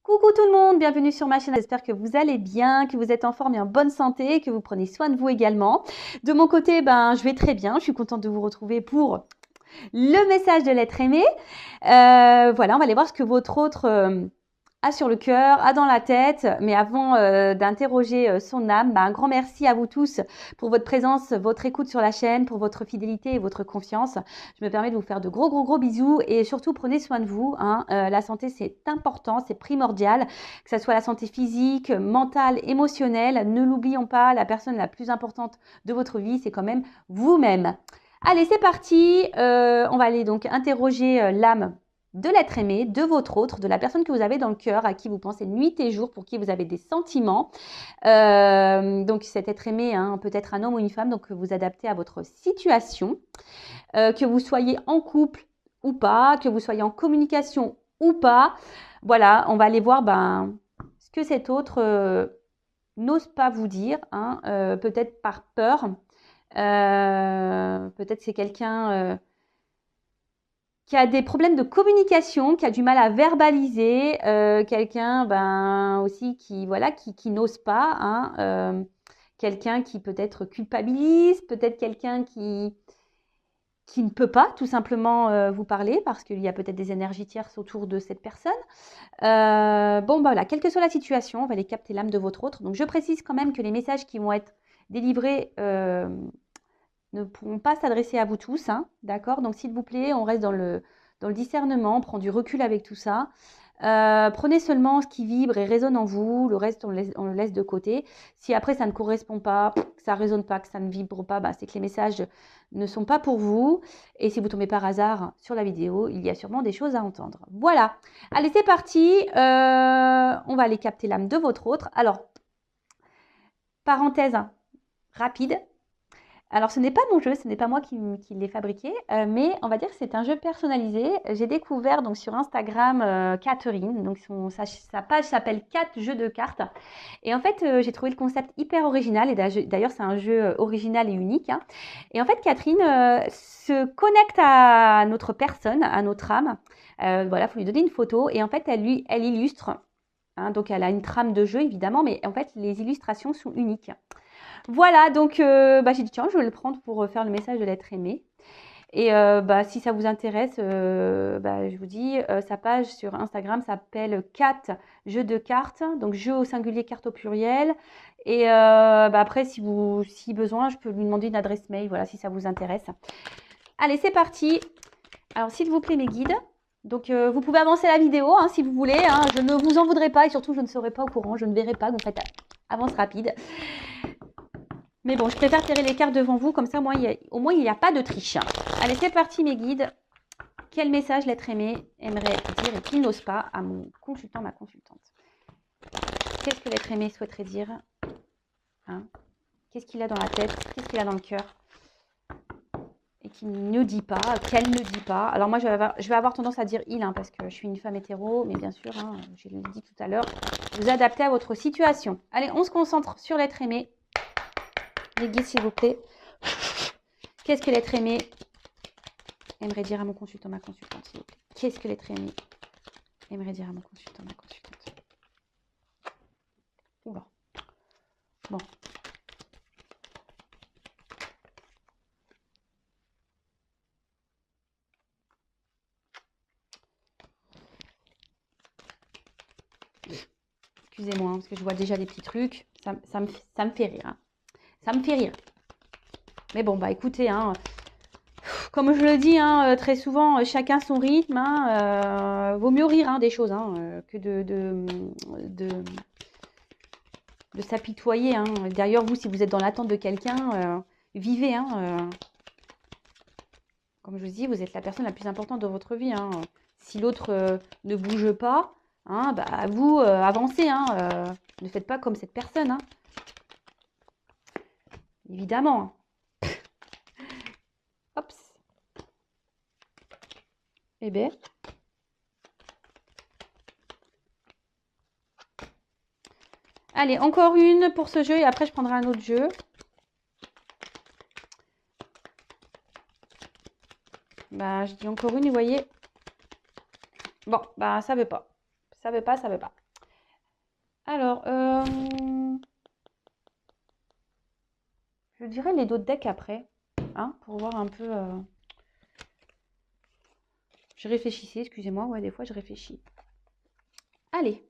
Coucou tout le monde, bienvenue sur ma chaîne. J'espère que vous allez bien, que vous êtes en forme et en bonne santé, que vous prenez soin de vous également. De mon côté, je vais très bien. Je suis contente de vous retrouver pour le message de l'être aimé. Voilà, on va aller voir ce que votre autre a sur le cœur, a dans la tête. Mais avant d'interroger son âme, un grand merci à vous tous pour votre présence, votre écoute sur la chaîne, pour votre fidélité et votre confiance. Je me permets de vous faire de gros bisous et surtout prenez soin de vous. La santé, c'est important, c'est primordial, que ce soit la santé physique, mentale, émotionnelle. Ne l'oublions pas, la personne la plus importante de votre vie, c'est quand même vous-même. Allez, c'est parti. On va aller donc interroger l'âme de l'être aimé, de votre autre, de la personne que vous avez dans le cœur, à qui vous pensez nuit et jour, pour qui vous avez des sentiments. Donc cet être aimé, peut être un homme ou une femme, donc vous adaptez à votre situation. Que vous soyez en couple ou pas, que vous soyez en communication ou pas. Voilà, on va aller voir ce que cet autre n'ose pas vous dire, peut-être par peur. Peut-être c'est quelqu'un qui a des problèmes de communication, qui a du mal à verbaliser, quelqu'un aussi qui n'ose pas, quelqu'un qui peut-être culpabilise, peut-être quelqu'un qui ne peut pas tout simplement vous parler parce qu'il y a peut-être des énergies tierces autour de cette personne. Voilà, quelle que soit la situation, on va aller capter l'âme de votre autre. Donc je précise quand même que les messages qui vont être délivrés ne pourront pas s'adresser à vous tous, d'accord? Donc s'il vous plaît, on reste dans le discernement, on prend du recul avec tout ça. Prenez seulement ce qui vibre et résonne en vous, le reste on le laisse de côté. Si après ça ne correspond pas, que ça ne résonne pas, que ça ne vibre pas, c'est que les messages ne sont pas pour vous. Et si vous tombez par hasard sur la vidéo, il y a sûrement des choses à entendre. Voilà, allez c'est parti, on va aller capter l'âme de votre autre. Alors, parenthèse rapide. Alors, ce n'est pas mon jeu, ce n'est pas moi qui l'ai fabriqué, mais on va dire que c'est un jeu personnalisé. J'ai découvert donc sur Instagram Catherine, donc sa page s'appelle 4 jeux de cartes. Et en fait, j'ai trouvé le concept hyper original, et d'ailleurs c'est un jeu original et unique. Et en fait, Catherine se connecte à notre personne, à notre âme. Voilà, il faut lui donner une photo, et en fait, elle illustre. Donc, elle a une trame de jeu, évidemment, mais en fait, les illustrations sont uniques. Voilà, donc j'ai dit tiens, je vais le prendre pour faire le message de l'être aimé. Et si ça vous intéresse, je vous dis, sa page sur Instagram s'appelle 4 jeux de cartes, donc jeux au singulier, cartes au pluriel. Et après, si besoin, je peux lui demander une adresse mail, voilà, si ça vous intéresse. Allez, c'est parti. Alors, s'il vous plaît, mes guides. Donc, vous pouvez avancer la vidéo si vous voulez. Je ne vous en voudrais pas et surtout, je ne serai pas au courant, je ne verrai pas. Donc, faites avance rapide. Mais bon, je préfère tirer les cartes devant vous, comme ça, au moins, il n'y a pas de triche. Allez, c'est parti, mes guides. Quel message l'être aimé aimerait dire et qu'il n'ose pas à mon consultant, ma consultante? Qu'est-ce que l'être aimé souhaiterait dire? Qu'est-ce qu'il a dans la tête? Qu'est-ce qu'il a dans le cœur? Et qu'il ne dit pas, qu'elle ne dit pas. Alors moi, je vais avoir tendance à dire il, parce que je suis une femme hétéro, mais bien sûr, je l'ai dit tout à l'heure, vous adaptez à votre situation. Allez, on se concentre sur l'être aimé. Les guides, s'il vous plaît. Qu'est-ce que l'être aimé aimerait dire à mon consultant, ma consultante, s'il vous plaît? Qu'est-ce que l'être aimé aimerait dire à mon consultant, ma consultante? Oula. Bon. Excusez-moi, parce que je vois déjà des petits trucs. Ça me fait rire. Ça me fait rire. Mais bon, écoutez, comme je le dis très souvent, chacun son rythme. Vaut mieux rire des choses que de s'apitoyer. D'ailleurs, vous, si vous êtes dans l'attente de quelqu'un, vivez. Comme je vous dis, vous êtes la personne la plus importante de votre vie. Si l'autre ne bouge pas, vous, avancez. Ne faites pas comme cette personne. Évidemment. Hop. Eh bien. Allez, encore une pour ce jeu et après je prendrai un autre jeu. Je dis encore une, vous voyez. Bon, ça veut pas. Ça veut pas. Alors, je dirais les d'autres decks après, hein, pour voir un peu. Je réfléchissais, excusez-moi, ouais, des fois je réfléchis. Allez.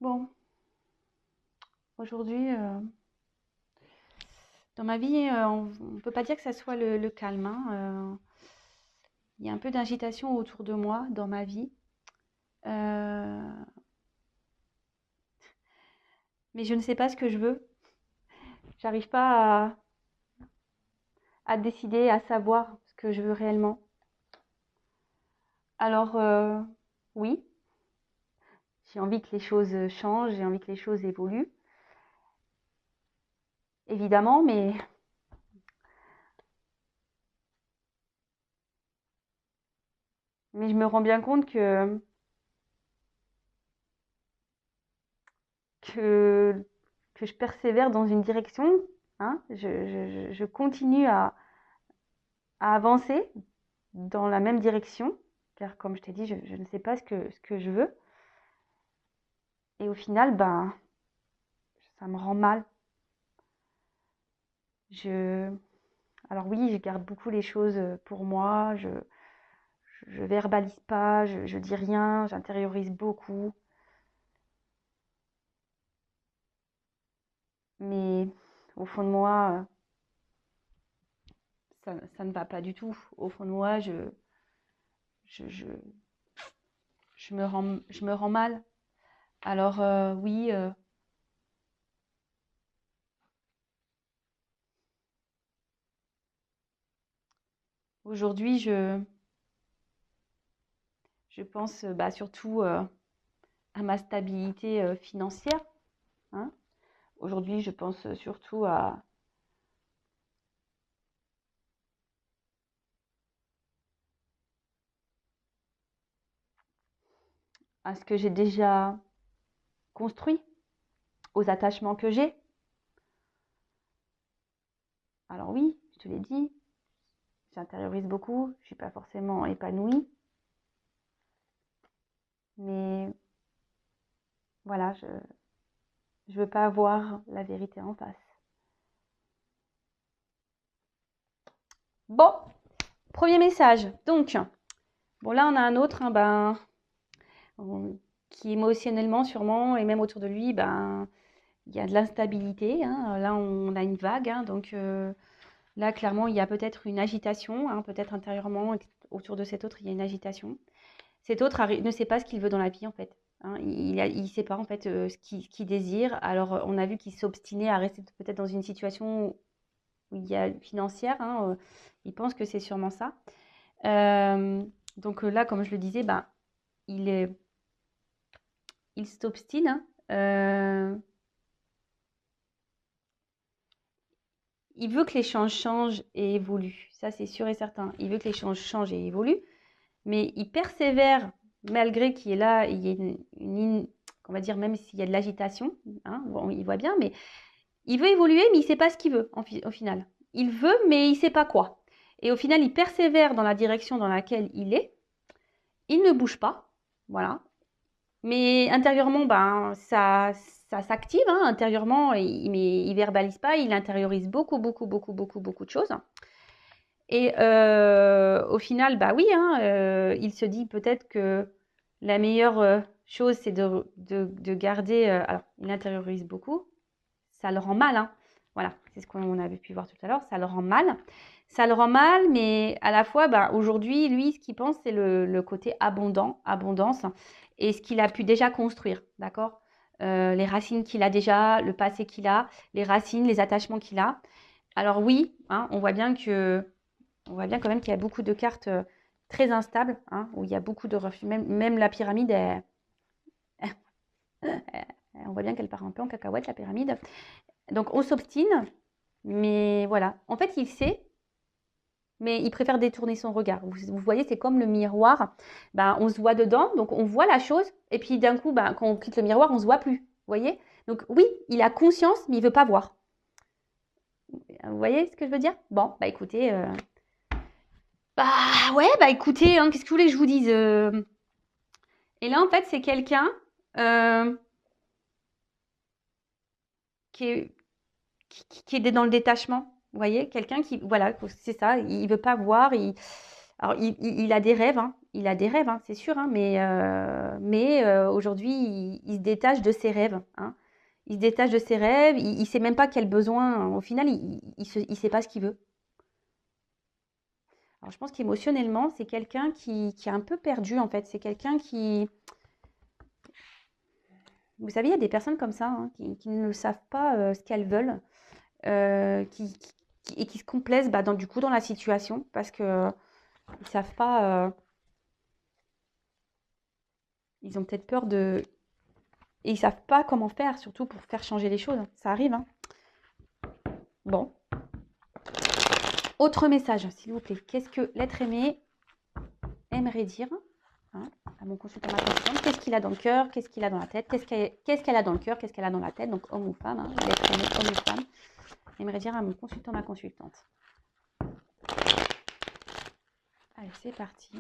Bon, aujourd'hui, dans ma vie, on ne peut pas dire que ça soit le calme, hein, il y a un peu d'agitation autour de moi dans ma vie. Euh, mais je ne sais pas ce que je veux. J'arrive pas à décider, à savoir ce que je veux réellement. Alors, oui, j'ai envie que les choses changent, j'ai envie que les choses évoluent, évidemment, mais je me rends bien compte que, que je persévère dans une direction, hein, je continue à avancer dans la même direction, car comme je t'ai dit, je ne sais pas ce que je veux. Et au final, ben, ça me rend mal. Je... Alors oui, je garde beaucoup les choses pour moi, je verbalise pas, je dis rien, j'intériorise beaucoup. Mais au fond de moi, ça ne va pas du tout. Au fond de moi, je, je, je me rends mal. Alors oui, aujourd'hui, je pense bah, surtout à ma stabilité financière, hein. Aujourd'hui, je pense surtout à ce que j'ai déjà construit, aux attachements que j'ai. Alors oui, je te l'ai dit, j'intériorise beaucoup, je ne suis pas forcément épanouie, mais voilà, je ne veux pas avoir la vérité en face. Bon, premier message. Donc, bon là on a un autre, hein, ben, qui émotionnellement sûrement, et même autour de lui, ben, il y a de l'instabilité, hein. Là on a une vague, hein, donc là clairement il y a peut-être une agitation, hein, peut-être intérieurement, autour de cet autre il y a une agitation. Cet autre ne sait pas ce qu'il veut dans la vie en fait, hein. Il ne sait pas en fait ce qu'il désire. Alors on a vu qu'il s'obstinait à rester peut-être dans une situation où il y a financière, hein, il pense que c'est sûrement ça. Euh, donc là, comme je le disais, ben, il est, il s'obstine, hein. Il veut que l'échange change et évolue. Ça, c'est sûr et certain. Il veut que l'échange change et évolue, mais il persévère malgré qu'il y ait là, il y ait on va dire, même s'il y a de l'agitation, hein, il voit bien, mais il veut évoluer, mais il ne sait pas ce qu'il veut au final. Il veut, mais il ne sait pas quoi. Et au final, il persévère dans la direction dans laquelle il est. Il ne bouge pas, voilà. Mais intérieurement, ben, ça s'active, hein, intérieurement, mais il verbalise pas, il intériorise beaucoup, beaucoup, beaucoup, beaucoup, beaucoup de choses. Et au final, bah oui, hein, il se dit peut-être que la meilleure chose, c'est de garder. Alors, il intériorise beaucoup, ça le rend mal, hein. Voilà, c'est ce qu'on avait pu voir tout à l'heure, ça le rend mal. Ça le rend mal, mais à la fois, bah, aujourd'hui, lui, ce qu'il pense, c'est le côté abondance, et ce qu'il a pu déjà construire, d'accord. Les racines qu'il a déjà, le passé qu'il a, les racines, les attachements qu'il a. Alors oui, hein, on voit bien quand même qu'il y a beaucoup de cartes très instables, hein, où il y a beaucoup de refus. Même la pyramide, on voit bien qu'elle part un peu en cacahuète, la pyramide. Donc on s'obstine, mais voilà. En fait, il sait, mais il préfère détourner son regard. Vous voyez, c'est comme le miroir. Ben, on se voit dedans, donc on voit la chose, et puis d'un coup, ben, quand on quitte le miroir, on ne se voit plus. voyez? Donc oui, il a conscience, mais il veut pas voir. Vous voyez ce que je veux dire? Bon, bah écoutez, bah ouais, bah écoutez, hein, qu'est-ce que vous voulez que je vous dise? Et là, en fait, c'est quelqu'un euh, qui est, qui est dans le détachement. Vous voyez, quelqu'un qui, voilà, c'est ça, il veut pas voir. Alors, il a des rêves, hein, il a des rêves, hein, c'est sûr, hein, mais aujourd'hui, il se détache de ses rêves, hein. Il se détache de ses rêves, il sait même pas quel besoin, au final, il sait pas ce qu'il veut. Alors, je pense qu'émotionnellement, c'est quelqu'un qui est un peu perdu, en fait. C'est quelqu'un qui, vous savez, il y a des personnes comme ça, hein, qui ne savent pas ce qu'elles veulent, et qui se complaisent bah, du coup dans la situation parce que ils savent pas, ils ont peut-être peur de, et ils savent pas comment faire, surtout pour faire changer les choses. Ça arrive, hein. Bon, autre message, s'il vous plaît. Qu'est-ce que l'être aimé aimerait dire, hein, à mon consultant, ma consultante? Qu'est-ce qu'il a dans le cœur? Qu'est-ce qu'il a dans la tête? Qu'est-ce qu'elle a dans le cœur? Qu'est-ce qu'elle a dans la tête? Donc homme ou femme, hein, l'être aimé, homme ou femme, aimerait dire à mon consultant, ma consultante. Allez, c'est parti.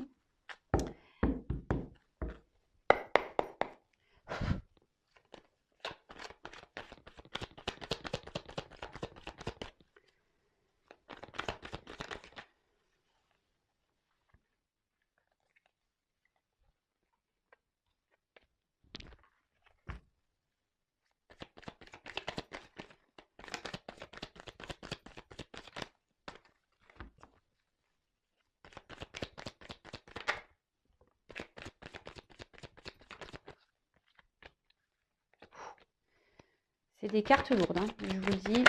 C'est des cartes lourdes, hein, je vous le dis.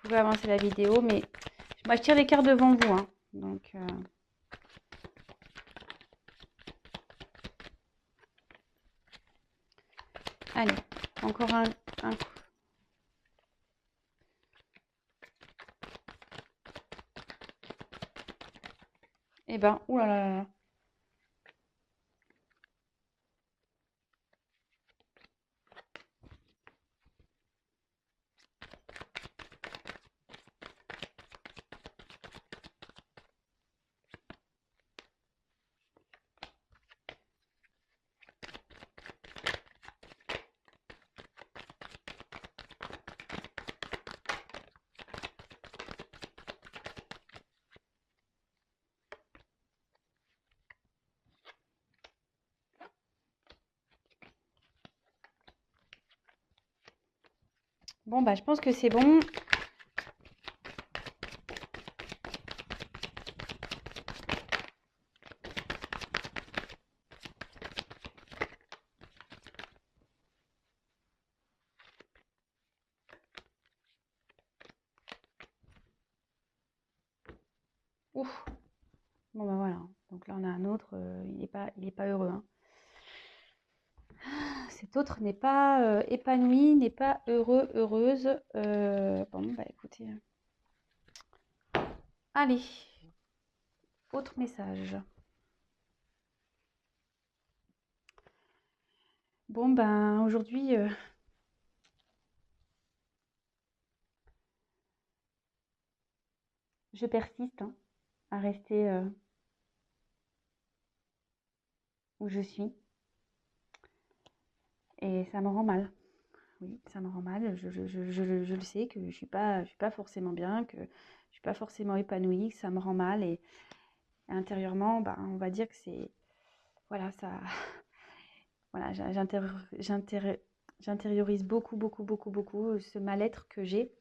Vous pouvez avancer la vidéo, mais moi je tire les cartes devant vous, hein. Donc, allez, encore un coup. Eh ben, oulala. Bon, bah, je pense que c'est bon. Ouf. Bon, bah voilà. Donc là, on a un autre. Il est pas heureux, hein. Cet autre n'est pas épanoui, n'est pas heureux, heureuse. Bon, bah écoutez. Allez, autre message. Bon, ben aujourd'hui, je persiste, hein, à rester où je suis. Et ça me rend mal. Oui, ça me rend mal. Je le sais que je suis pas forcément bien, que je suis pas forcément épanouie, que ça me rend mal. Et intérieurement, ben, on va dire que c'est, voilà, ça, voilà, j'intériorise beaucoup, beaucoup, beaucoup, beaucoup ce mal-être que j'ai.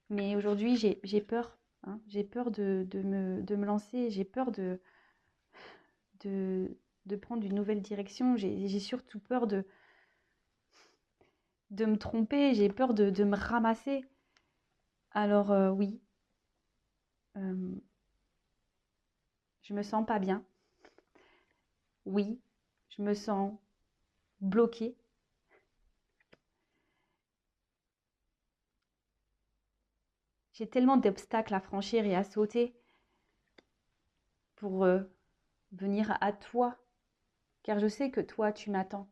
Mais aujourd'hui, j'ai peur, hein. J'ai peur de me lancer, j'ai peur de, de prendre une nouvelle direction. J'ai surtout peur de me tromper, j'ai peur de me ramasser. Alors oui, euh, je me sens pas bien. Oui, je me sens bloquée. J'ai tellement d'obstacles à franchir et à sauter pour venir à toi, car je sais que toi, tu m'attends.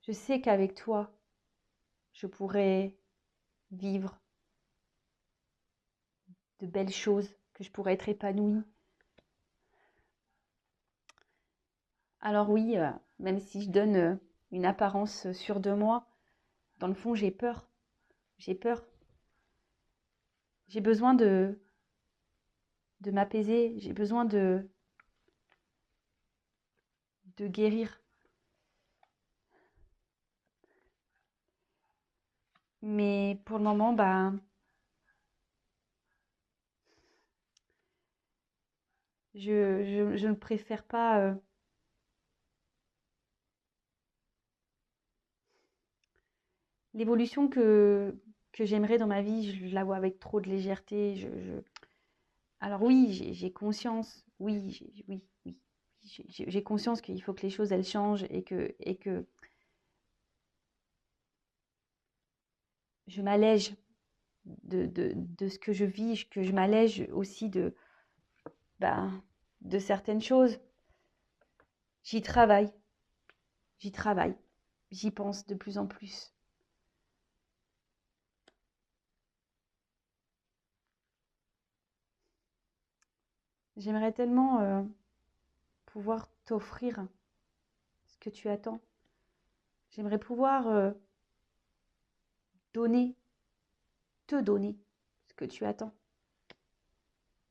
Je sais qu'avec toi, je pourrais vivre de belles choses, que je pourrais être épanouie. Alors oui, même si je donne une apparence sûre de moi, dans le fond, j'ai peur. J'ai peur. J'ai besoin de m'apaiser. J'ai besoin de guérir. Mais pour le moment, bah, je ne préfère pas. L'évolution que j'aimerais dans ma vie, je la vois avec trop de légèreté. Alors oui, j'ai conscience. Oui, oui, oui. J'ai conscience qu'il faut que les choses elles changent et que je m'allège de ce que je vis, que je m'allège aussi bah, de certaines choses. J'y travaille, j'y travaille, j'y pense de plus en plus. J'aimerais tellement pouvoir t'offrir ce que tu attends. J'aimerais pouvoir donner, te donner ce que tu attends.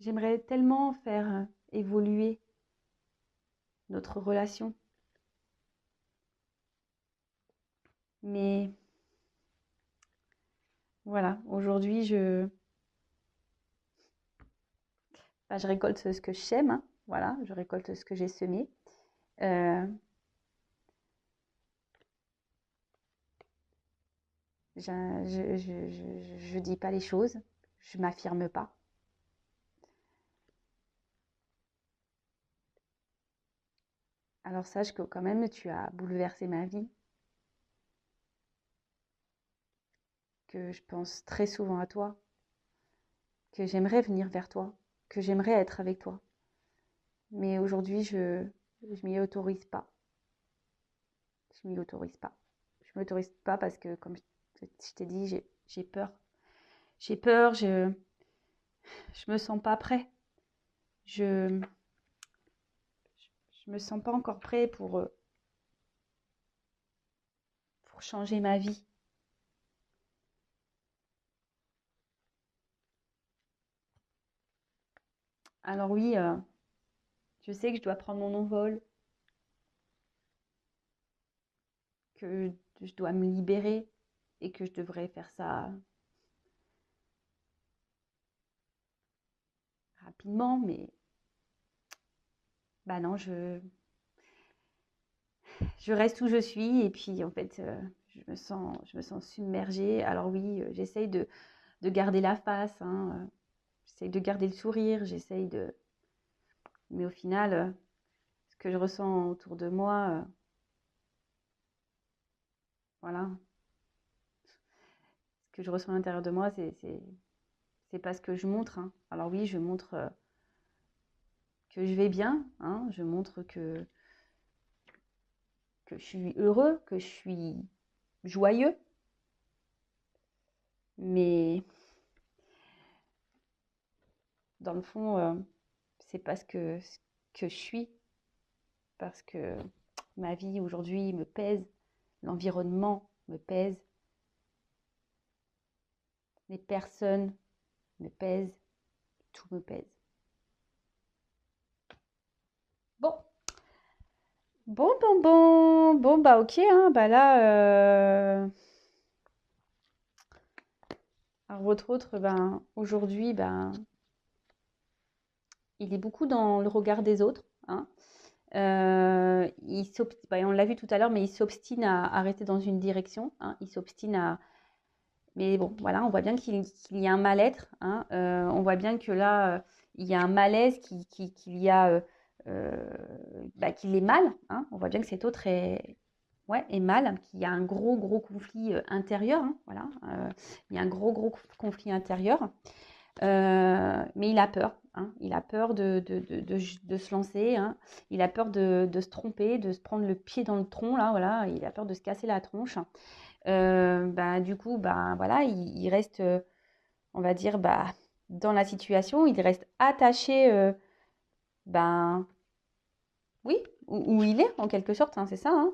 J'aimerais tellement faire évoluer notre relation. Mais voilà, aujourd'hui, bah, je récolte ce que je sème, hein. Voilà, je récolte ce que j'ai semé. Euh, je dis pas les choses, je m'affirme pas. Alors sache que quand même, tu as bouleversé ma vie, que je pense très souvent à toi, que j'aimerais venir vers toi, que j'aimerais être avec toi. Mais aujourd'hui, je m'y autorise pas. Je m'y autorise pas. Je m'autorise pas parce que, comme je t'ai dit, j'ai peur. J'ai peur, je me sens pas prêt. Je, je me sens pas encore prêt pour changer ma vie. Alors oui, je sais que je dois prendre mon envol, que je dois me libérer et que je devrais faire ça rapidement, mais bah non, je reste où je suis et puis en fait, je me sens submergée. Alors oui, j'essaye de garder la face, hein, j'essaye de garder le sourire, j'essaye de... Mais au final, ce que je ressens autour de moi, voilà, ce que je ressens à l'intérieur de moi, c'est pas ce que je montre, hein. Alors oui, je montre que je vais bien, hein, je montre que je suis heureux, que je suis joyeux, mais dans le fond, c'est pas ce que je suis, parce que ma vie aujourd'hui me pèse, l'environnement me pèse, les personnes me pèsent, tout me pèse. Bon, bah ok, hein, bah là, alors votre autre, ben, aujourd'hui, ben, il est beaucoup dans le regard des autres, hein. Bah, on l'a vu tout à l'heure, mais il s'obstine à rester dans une direction, hein. Il s'obstine à... Mais bon, voilà, on voit bien qu'il y a un mal-être, hein. On voit bien que là, il y a un malaise, qu'il y a... euh, bah, qu'il est mal, hein. On voit bien que cet autre est, ouais, est mal, qu'il y a un gros conflit intérieur, hein, voilà. Il y a un gros conflit intérieur. Mais il a peur, hein. Il a peur de se lancer, hein. Il a peur de se tromper, de se prendre le pied dans le tronc, là, voilà. Il a peur de se casser la tronche. Bah, du coup, bah, voilà, il reste, on va dire, bah, dans la situation, il reste attaché, ben, oui, où il est, en quelque sorte, hein, c'est ça, hein.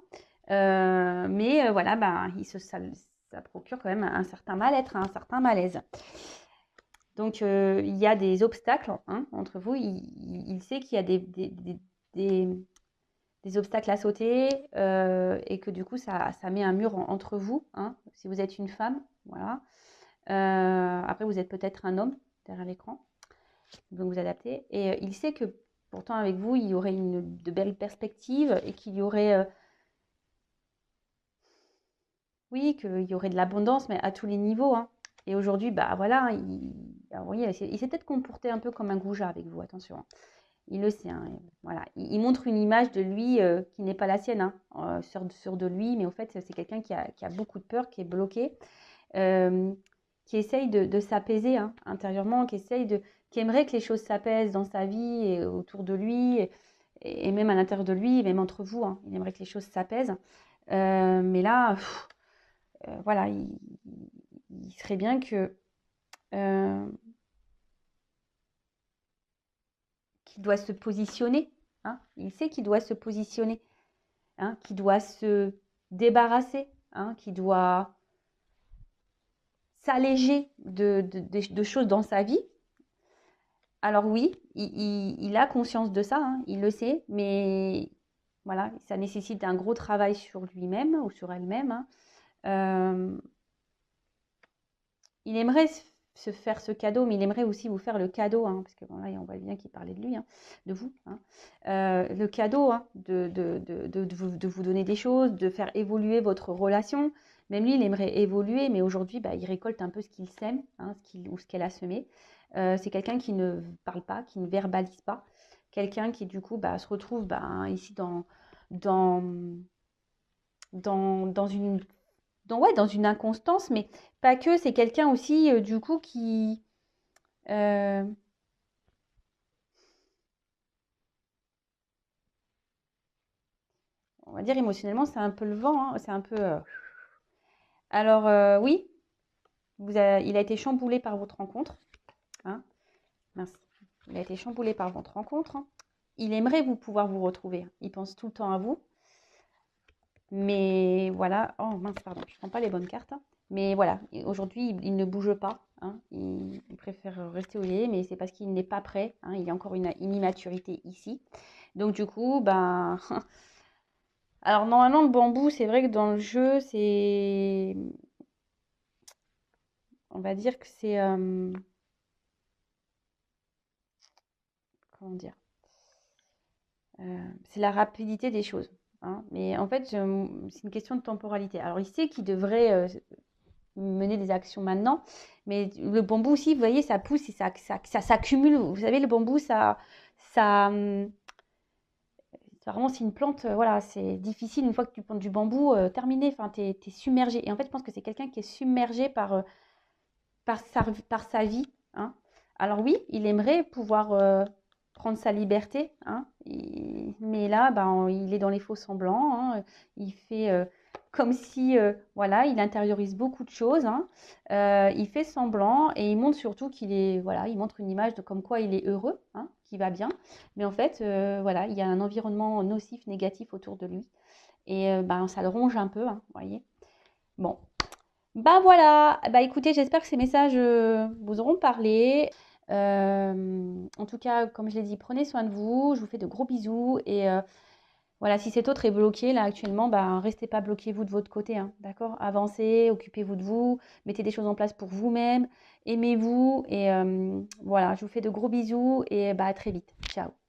Mais voilà, bah, ça procure quand même un certain mal-être, un certain malaise. Donc, il y a des obstacles, hein, entre vous. Il sait qu'il y a des- des obstacles à sauter et que du coup, ça met un mur entre vous, hein, si vous êtes une femme. Voilà. Après, vous êtes peut-être un homme derrière l'écran, donc vous adaptez. Et il sait que pourtant, avec vous, il y aurait de belles perspectives et qu'il y aurait, oui, qu'il y aurait de l'abondance, mais à tous les niveaux, hein. Et aujourd'hui, bah voilà, alors, vous voyez, il s'est peut-être comporté un peu comme un goujat avec vous, attention, hein. Il le sait, hein, voilà. Il montre une image de lui qui n'est pas la sienne, hein, sûr de lui, mais au fait, c'est quelqu'un qui a beaucoup de peur, qui est bloqué, euh, qui essaye de s'apaiser, hein, intérieurement, qui aimerait que les choses s'apaisent dans sa vie et autour de lui, et même à l'intérieur de lui, même entre vous, hein. Il aimerait que les choses s'apaisent. Mais là, voilà, il serait bien que euh, qu'il doit se positionner, hein. Il sait qu'il doit se positionner, hein, qu'il doit se débarrasser, hein, qu'il doit s'alléger de choses dans sa vie. Alors oui, il a conscience de ça, hein, il le sait, mais voilà, ça nécessite un gros travail sur lui-même ou sur elle-même, hein. Euh, il aimerait se faire ce cadeau, mais il aimerait aussi vous faire le cadeau, hein, parce que bon, là, on voit bien qu'il parlait de lui, hein, de vous, hein. Le cadeau, hein, de vous donner des choses, de faire évoluer votre relation. Même lui, il aimerait évoluer, mais aujourd'hui, bah, il récolte un peu ce qu'il sème, hein, ou ce qu'elle a semé. C'est quelqu'un qui ne parle pas, qui ne verbalise pas, quelqu'un qui, du coup, bah, se retrouve bah, ici dans, dans une ouais, dans une inconstance, mais pas que, c'est quelqu'un aussi, du coup, qui, euh, on va dire émotionnellement, c'est un peu le vent, hein, c'est un peu... Alors, oui, il a été chamboulé par votre rencontre, hein, mince. Il a été chamboulé par votre rencontre, hein. Il aimerait pouvoir vous retrouver. Il pense tout le temps à vous. Mais voilà, oh mince, pardon, je ne prends pas les bonnes cartes, hein. Mais voilà, aujourd'hui, il ne bouge pas, hein. Il préfère rester où il est, mais c'est parce qu'il n'est pas prêt, hein. Il y a encore une immaturité ici. Donc du coup, ben... Alors normalement, le bambou, c'est vrai que dans le jeu, c'est... On va dire que c'est... comment dire? C'est la rapidité des choses, hein. Mais en fait, c'est une question de temporalité. Alors il sait qu'il devrait mener des actions maintenant. Mais le bambou aussi, vous voyez, ça pousse et ça s'accumule. Vous savez, le bambou, ça, vraiment, c'est une plante, voilà, c'est difficile une fois que tu plantes du bambou, terminé, enfin, t'es submergé. Et en fait, je pense que c'est quelqu'un qui est submergé par sa vie, hein. Alors oui, il aimerait pouvoir prendre sa liberté, hein, mais là, ben, il est dans les faux semblants, hein. Il fait comme si, voilà, il intériorise beaucoup de choses, hein. Il fait semblant et il montre surtout qu'il est, voilà, il montre une image de comme quoi il est heureux, hein, qu'il va bien. Mais en fait, voilà, il y a un environnement nocif, négatif autour de lui. Et ben, ça le ronge un peu, hein, vous voyez. Bon, bah voilà, bah écoutez, j'espère que ces messages vous auront parlé. En tout cas, comme je l'ai dit, prenez soin de vous. Je vous fais de gros bisous et Voilà, si cet autre est bloqué là actuellement, bah, restez pas bloqué vous de votre côté, hein, d'accord? Avancez, occupez-vous de vous, mettez des choses en place pour vous-même, aimez-vous et voilà, je vous fais de gros bisous et bah, à très vite. Ciao.